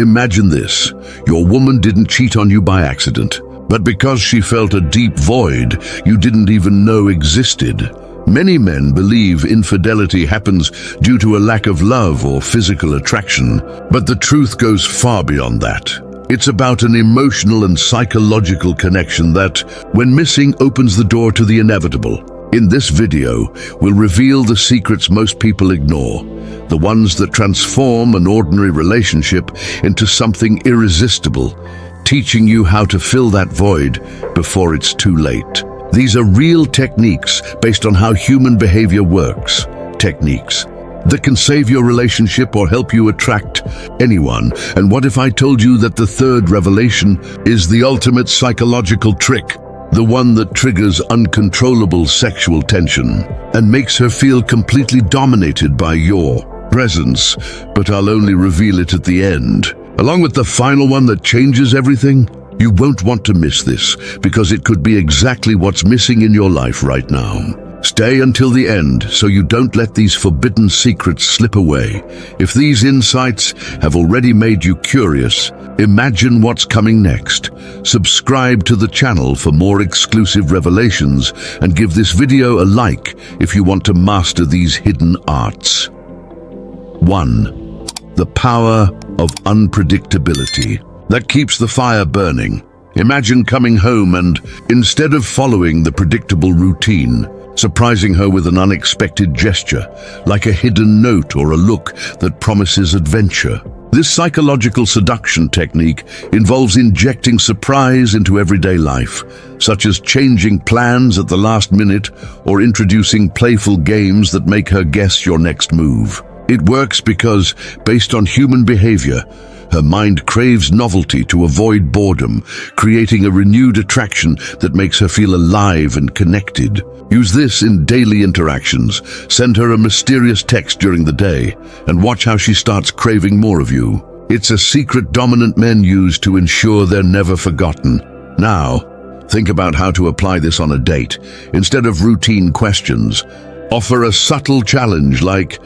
Imagine this. Your woman didn't cheat on you by accident, but because she felt a deep void you didn't even know existed. Many men believe infidelity happens due to a lack of love or physical attraction, but the truth goes far beyond that. It's about an emotional and psychological connection that, when missing, opens the door to the inevitable. In this video, we'll reveal the secrets most people ignore, the ones that transform an ordinary relationship into something irresistible, teaching you how to fill that void before it's too late. These are real techniques based on how human behavior works. Techniques that can save your relationship or help you attract anyone. And what if I told you that the third revelation is the ultimate psychological trick? The one that triggers uncontrollable sexual tension and makes her feel completely dominated by your presence, but I'll only reveal it at the end. Along with the final one that changes everything. You won't want to miss this, because it could be exactly what's missing in your life right now. Stay until the end so you don't let these forbidden secrets slip away. If these insights have already made you curious, imagine what's coming next. Subscribe to the channel for more exclusive revelations and give this video a like if you want to master these hidden arts. 1. The power of unpredictability that keeps the fire burning. Imagine coming home and, instead of following the predictable routine, surprising her with an unexpected gesture, like a hidden note or a look that promises adventure. This psychological seduction technique involves injecting surprise into everyday life, such as changing plans at the last minute or introducing playful games that make her guess your next move. It works because, based on human behavior, her mind craves novelty to avoid boredom, creating a renewed attraction that makes her feel alive and connected. Use this in daily interactions. Send her a mysterious text during the day, and watch how she starts craving more of you. It's a secret dominant men use to ensure they're never forgotten. Now, think about how to apply this on a date. Instead of routine questions, offer a subtle challenge like,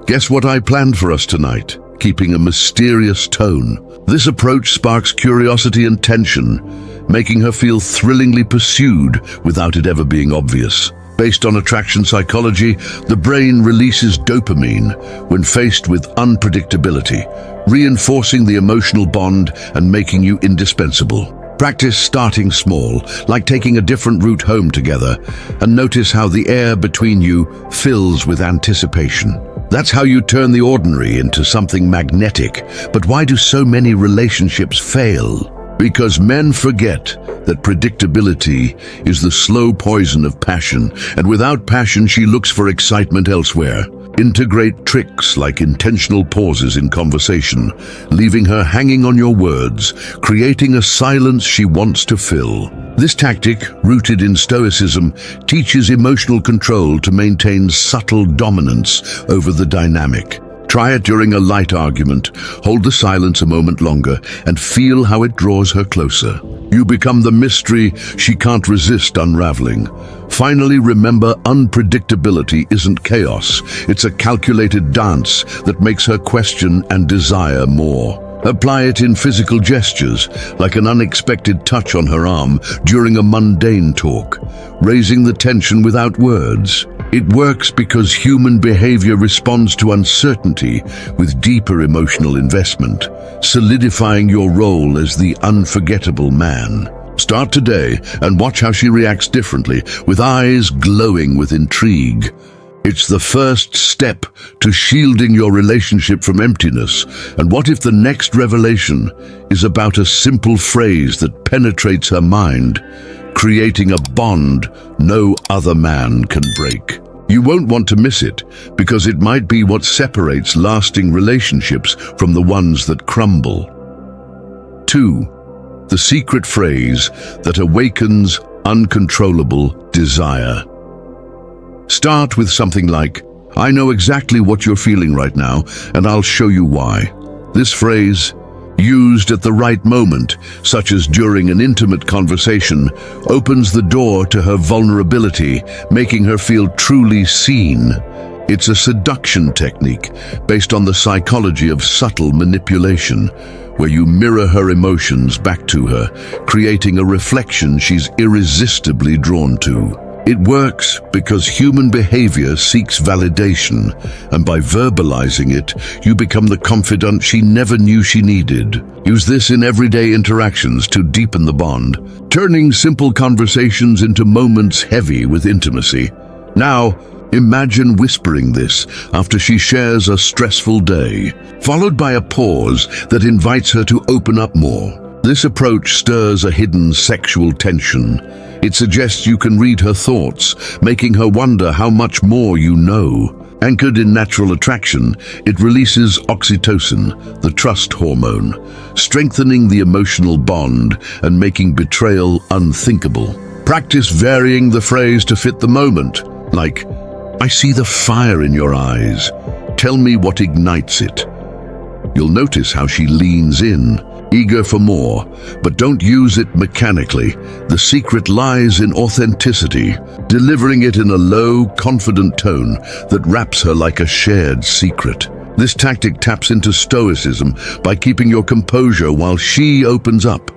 "Guess what I planned for us tonight?" keeping a mysterious tone. This approach sparks curiosity and tension, making her feel thrillingly pursued without it ever being obvious. Based on attraction psychology, the brain releases dopamine when faced with unpredictability, reinforcing the emotional bond and making you indispensable. Practice starting small, like taking a different route home together, and notice how the air between you fills with anticipation. That's how you turn the ordinary into something magnetic. But why do so many relationships fail? Because men forget that predictability is the slow poison of passion, and without passion she looks for excitement elsewhere. Integrate tricks like intentional pauses in conversation, leaving her hanging on your words, creating a silence she wants to fill. This tactic, rooted in stoicism, teaches emotional control to maintain subtle dominance over the dynamic. Try it during a light argument, hold the silence a moment longer, and feel how it draws her closer. You become the mystery she can't resist unraveling. Finally, remember, unpredictability isn't chaos. It's a calculated dance that makes her question and desire more. Apply it in physical gestures, like an unexpected touch on her arm during a mundane talk, raising the tension without words. It works because human behavior responds to uncertainty with deeper emotional investment, solidifying your role as the unforgettable man. Start today and watch how she reacts differently, with eyes glowing with intrigue. It's the first step to shielding your relationship from emptiness. And what if the next revelation is about a simple phrase that penetrates her mind, creating a bond no other man can break? You won't want to miss it, because it might be what separates lasting relationships from the ones that crumble. 2. The secret phrase that awakens uncontrollable desire. Start with something like, "I know exactly what you're feeling right now, and I'll show you why." This phrase, used at the right moment, such as during an intimate conversation, opens the door to her vulnerability, making her feel truly seen. It's a seduction technique based on the psychology of subtle manipulation, where you mirror her emotions back to her, creating a reflection she's irresistibly drawn to. It works because human behavior seeks validation, and by verbalizing it, you become the confidant she never knew she needed. Use this in everyday interactions to deepen the bond, turning simple conversations into moments heavy with intimacy. Now, imagine whispering this after she shares a stressful day, followed by a pause that invites her to open up more. This approach stirs a hidden sexual tension. It suggests you can read her thoughts, making her wonder how much more you know. Anchored in natural attraction, it releases oxytocin, the trust hormone, strengthening the emotional bond and making betrayal unthinkable. Practice varying the phrase to fit the moment, like, "I see the fire in your eyes. Tell me what ignites it." You'll notice how she leans in, eager for more, but don't use it mechanically. The secret lies in authenticity, delivering it in a low, confident tone that wraps her like a shared secret. This tactic taps into stoicism by keeping your composure while she opens up,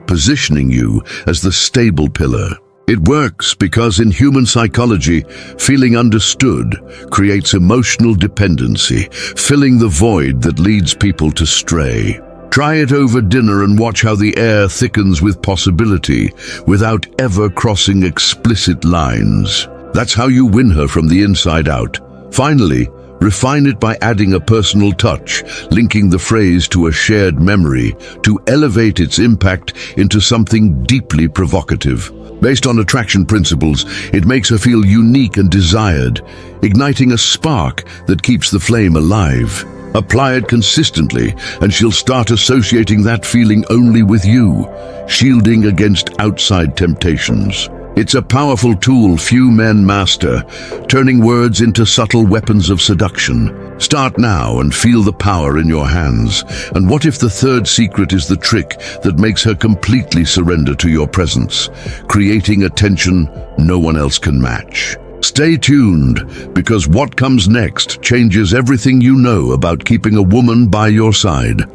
positioning you as the stable pillar. It works because in human psychology, feeling understood creates emotional dependency, filling the void that leads people to stray. Try it over dinner and watch how the air thickens with possibility without ever crossing explicit lines. That's how you win her from the inside out. Finally, refine it by adding a personal touch, linking the phrase to a shared memory to elevate its impact into something deeply provocative. Based on attraction principles, it makes her feel unique and desired, igniting a spark that keeps the flame alive. Apply it consistently, and she'll start associating that feeling only with you, shielding against outside temptations. It's a powerful tool few men master, turning words into subtle weapons of seduction. Start now and feel the power in your hands. And what if the third secret is the trick that makes her completely surrender to your presence, creating a tension no one else can match? Stay tuned, because what comes next changes everything you know about keeping a woman by your side.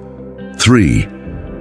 3.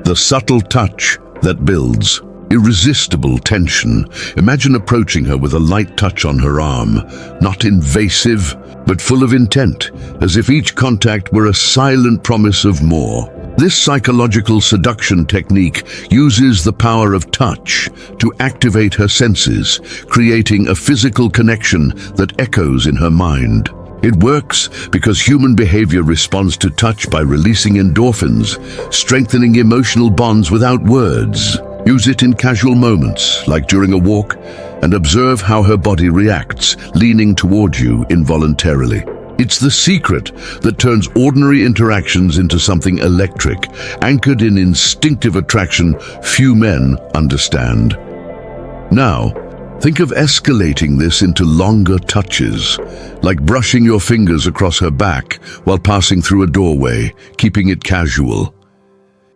The subtle touch that builds irresistible tension. Imagine approaching her with a light touch on her arm, not invasive, but full of intent, as if each contact were a silent promise of more. This psychological seduction technique uses the power of touch to activate her senses, creating a physical connection that echoes in her mind. It works because human behavior responds to touch by releasing endorphins, strengthening emotional bonds without words. Use it in casual moments, like during a walk, and observe how her body reacts, leaning toward you involuntarily. It's the secret that turns ordinary interactions into something electric, anchored in instinctive attraction few men understand. Now, think of escalating this into longer touches, like brushing your fingers across her back while passing through a doorway, keeping it casual.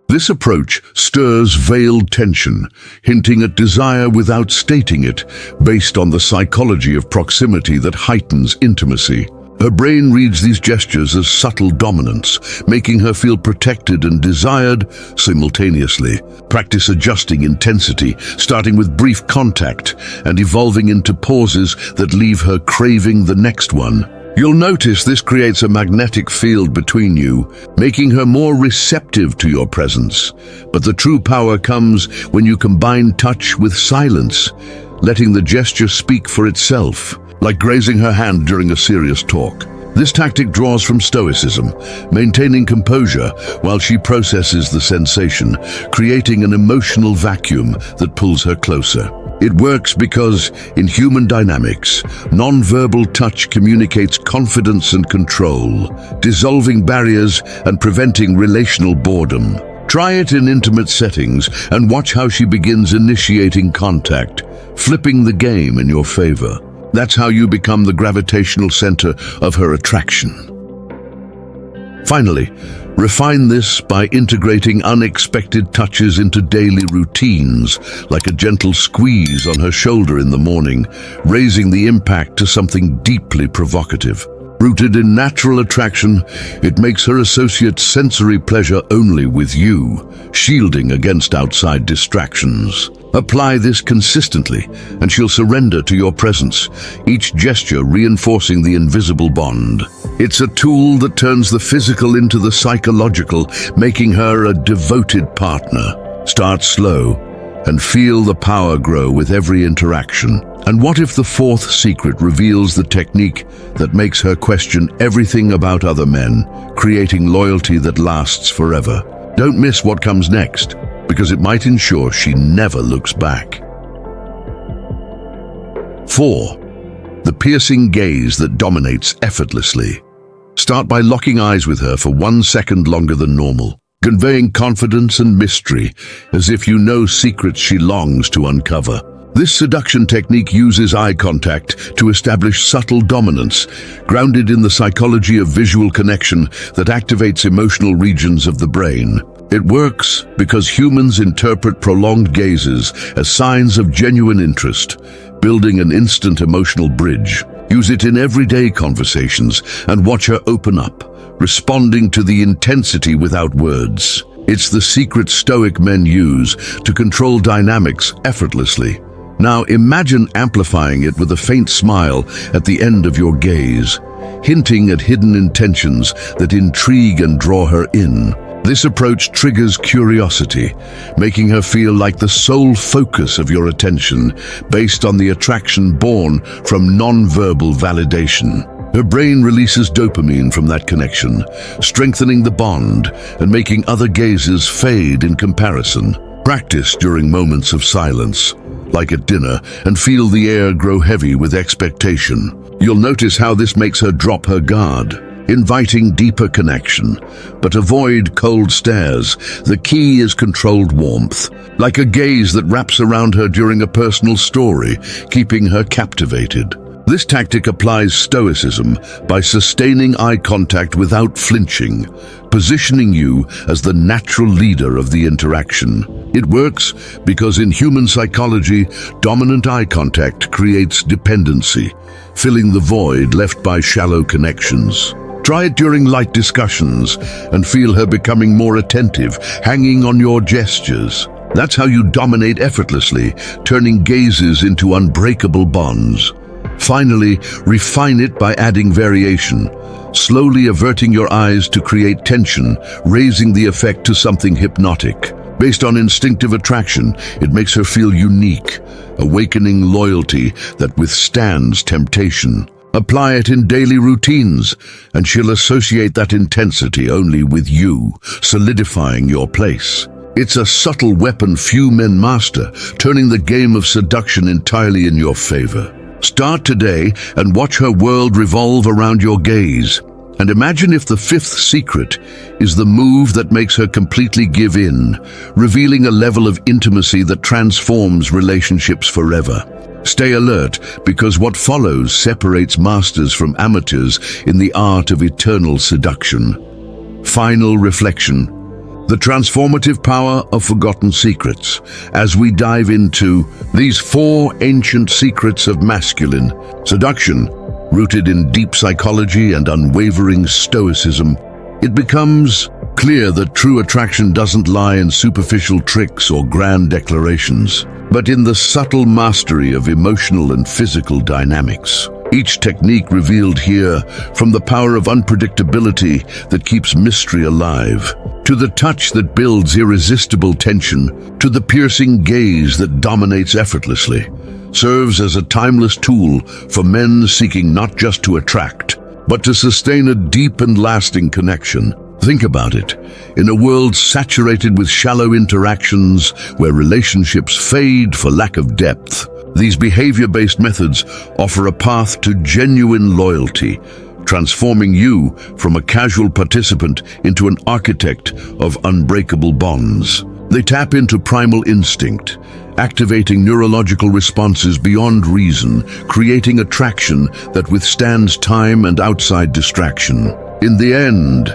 This approach stirs veiled tension, hinting at desire without stating it, based on the psychology of proximity that heightens intimacy. Her brain reads these gestures as subtle dominance, making her feel protected and desired simultaneously. Practice adjusting intensity, starting with brief contact and evolving into pauses that leave her craving the next one. You'll notice this creates a magnetic field between you, making her more receptive to your presence. But the true power comes when you combine touch with silence, letting the gesture speak for itself, like grazing her hand during a serious talk. This tactic draws from stoicism, maintaining composure while she processes the sensation, creating an emotional vacuum that pulls her closer. It works because, in human dynamics, non-verbal touch communicates confidence and control, dissolving barriers and preventing relational boredom. Try it in intimate settings and watch how she begins initiating contact, flipping the game in your favor. That's how you become the gravitational center of her attraction. Finally, refine this by integrating unexpected touches into daily routines, like a gentle squeeze on her shoulder in the morning, raising the impact to something deeply provocative. Rooted in natural attraction, it makes her associate sensory pleasure only with you, shielding against outside distractions. Apply this consistently, and she'll surrender to your presence, each gesture reinforcing the invisible bond. It's a tool that turns the physical into the psychological, making her a devoted partner. Start slow, and feel the power grow with every interaction. And what if the fourth secret reveals the technique that makes her question everything about other men, creating loyalty that lasts forever? Don't miss what comes next, because it might ensure she never looks back. 4. The piercing gaze that dominates effortlessly. Start by locking eyes with her for 1 second longer than normal, conveying confidence and mystery, as if you know secrets she longs to uncover. This seduction technique uses eye contact to establish subtle dominance, grounded in the psychology of visual connection that activates emotional regions of the brain. It works because humans interpret prolonged gazes as signs of genuine interest, building an instant emotional bridge. Use it in everyday conversations and watch her open up, responding to the intensity without words. It's the secret stoic men use to control dynamics effortlessly. Now imagine amplifying it with a faint smile at the end of your gaze, hinting at hidden intentions that intrigue and draw her in. This approach triggers curiosity, making her feel like the sole focus of your attention, based on the attraction born from non-verbal validation. Her brain releases dopamine from that connection, strengthening the bond and making other gazes fade in comparison. Practice during moments of silence, like at dinner, and feel the air grow heavy with expectation. You'll notice how this makes her drop her guard, inviting deeper connection. But avoid cold stares. The key is controlled warmth, like a gaze that wraps around her during a personal story, keeping her captivated. This tactic applies stoicism by sustaining eye contact without flinching, positioning you as the natural leader of the interaction. It works because in human psychology, dominant eye contact creates dependency, filling the void left by shallow connections. Try it during light discussions and feel her becoming more attentive, hanging on your gestures. That's how you dominate effortlessly, turning gazes into unbreakable bonds. Finally, refine it by adding variation, slowly averting your eyes to create tension, raising the effect to something hypnotic. Based on instinctive attraction, it makes her feel unique, awakening loyalty that withstands temptation. Apply it in daily routines, and she'll associate that intensity only with you, solidifying your place. It's a subtle weapon few men master, turning the game of seduction entirely in your favor. Start today and watch her world revolve around your gaze. And imagine if the fifth secret is the move that makes her completely give in, revealing a level of intimacy that transforms relationships forever. Stay alert, because what follows separates masters from amateurs in the art of eternal seduction. Final reflection. The transformative power of forgotten secrets, as we dive into these 4 ancient secrets of masculine seduction, rooted in deep psychology and unwavering stoicism. It becomes clear that true attraction doesn't lie in superficial tricks or grand declarations, but in the subtle mastery of emotional and physical dynamics. Each technique revealed here, from the power of unpredictability that keeps mystery alive, to the touch that builds irresistible tension, to the piercing gaze that dominates effortlessly, serves as a timeless tool for men seeking not just to attract, but to sustain a deep and lasting connection. Think about it. In a world saturated with shallow interactions, where relationships fade for lack of depth, these behavior-based methods offer a path to genuine loyalty, transforming you from a casual participant into an architect of unbreakable bonds. They tap into primal instinct, activating neurological responses beyond reason, creating attraction that withstands time and outside distraction. In the end,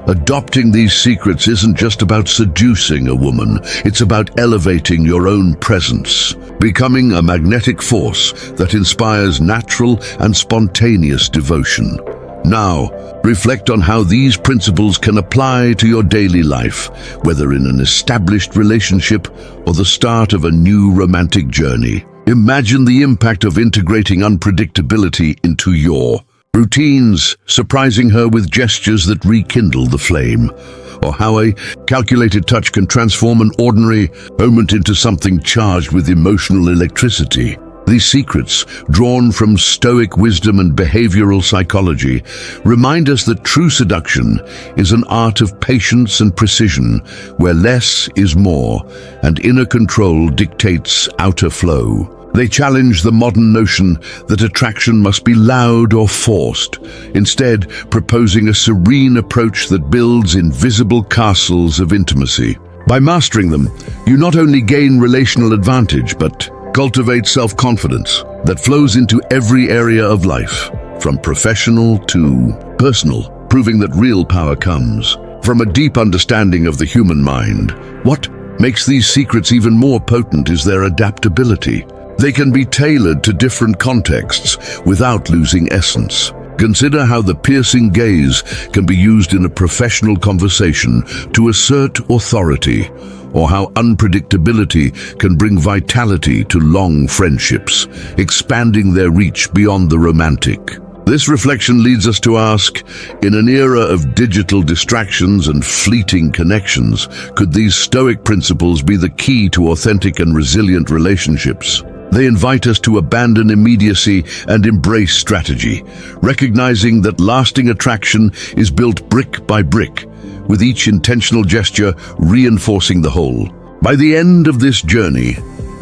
adopting these secrets isn't just about seducing a woman, it's about elevating your own presence, becoming a magnetic force that inspires natural and spontaneous devotion. Now, reflect on how these principles can apply to your daily life, whether in an established relationship or the start of a new romantic journey. Imagine the impact of integrating unpredictability into your routines, surprising her with gestures that rekindle the flame, or how a calculated touch can transform an ordinary moment into something charged with emotional electricity. These secrets, drawn from Stoic wisdom and behavioral psychology, remind us that true seduction is an art of patience and precision, where less is more and inner control dictates outer flow. They challenge the modern notion that attraction must be loud or forced, instead proposing a serene approach that builds invisible castles of intimacy. By mastering them, you not only gain relational advantage, but cultivate self-confidence that flows into every area of life, from professional to personal, proving that real power comes from a deep understanding of the human mind. What makes these secrets even more potent is their adaptability. They can be tailored to different contexts without losing essence. Consider how the piercing gaze can be used in a professional conversation to assert authority, or how unpredictability can bring vitality to long friendships, expanding their reach beyond the romantic. This reflection leads us to ask, in an era of digital distractions and fleeting connections, could these Stoic principles be the key to authentic and resilient relationships? They invite us to abandon immediacy and embrace strategy, recognizing that lasting attraction is built brick by brick, with each intentional gesture reinforcing the whole. By the end of this journey,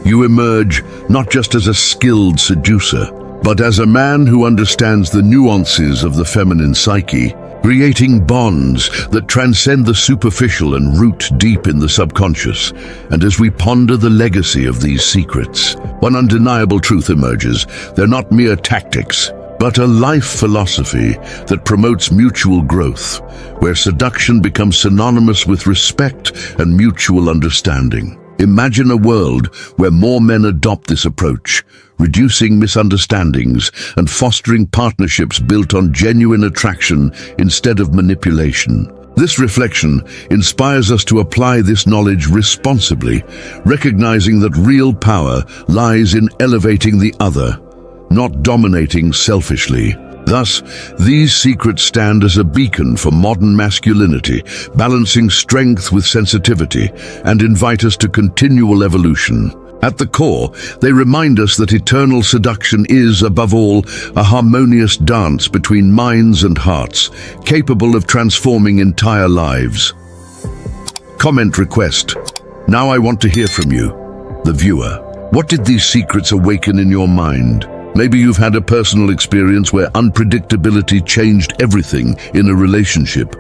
you emerge not just as a skilled seducer, but as a man who understands the nuances of the feminine psyche, creating bonds that transcend the superficial and root deep in the subconscious. And as we ponder the legacy of these secrets, one undeniable truth emerges: they're not mere tactics, but a life philosophy that promotes mutual growth, where seduction becomes synonymous with respect and mutual understanding. Imagine a world where more men adopt this approach, reducing misunderstandings and fostering partnerships built on genuine attraction instead of manipulation. This reflection inspires us to apply this knowledge responsibly, recognizing that real power lies in elevating the other, not dominating selfishly. Thus, these secrets stand as a beacon for modern masculinity, balancing strength with sensitivity, and invite us to continual evolution. At the core, they remind us that eternal seduction is, above all, a harmonious dance between minds and hearts, capable of transforming entire lives. Comment request. Now I want to hear from you, the viewer. What did these secrets awaken in your mind? Maybe you've had a personal experience where unpredictability changed everything in a relationship,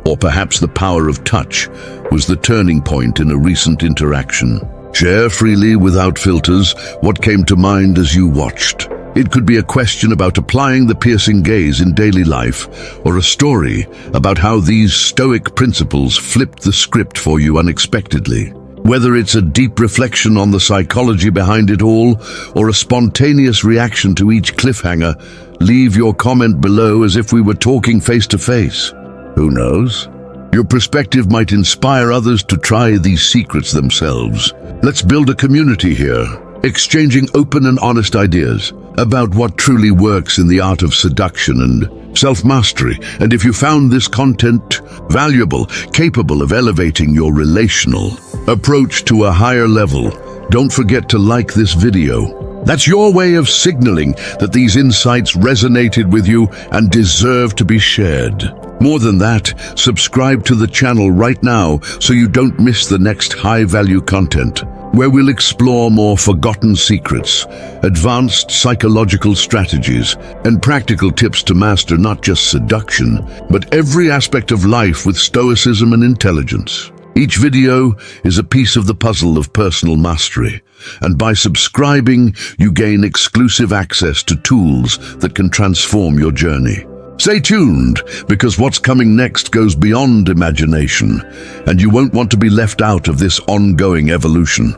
or perhaps the power of touch was the turning point in a recent interaction. Share freely without filters what came to mind as you watched. It could be a question about applying the piercing gaze in daily life, or a story about how these Stoic principles flipped the script for you unexpectedly. Whether it's a deep reflection on the psychology behind it all, or a spontaneous reaction to each cliffhanger, leave your comment below as if we were talking face to face. Who knows? Your perspective might inspire others to try these secrets themselves. Let's build a community here, exchanging open and honest ideas about what truly works in the art of seduction and self-mastery. And if you found this content valuable, capable of elevating your relational approach to a higher level, don't forget to like this video. That's your way of signaling that these insights resonated with you and deserve to be shared. More than that, subscribe to the channel right now so you don't miss the next high-value content, where we'll explore more forgotten secrets, advanced psychological strategies, and practical tips to master not just seduction, but every aspect of life with stoicism and intelligence. Each video is a piece of the puzzle of personal mastery, and by subscribing, you gain exclusive access to tools that can transform your journey. Stay tuned, because what's coming next goes beyond imagination, and you won't want to be left out of this ongoing evolution.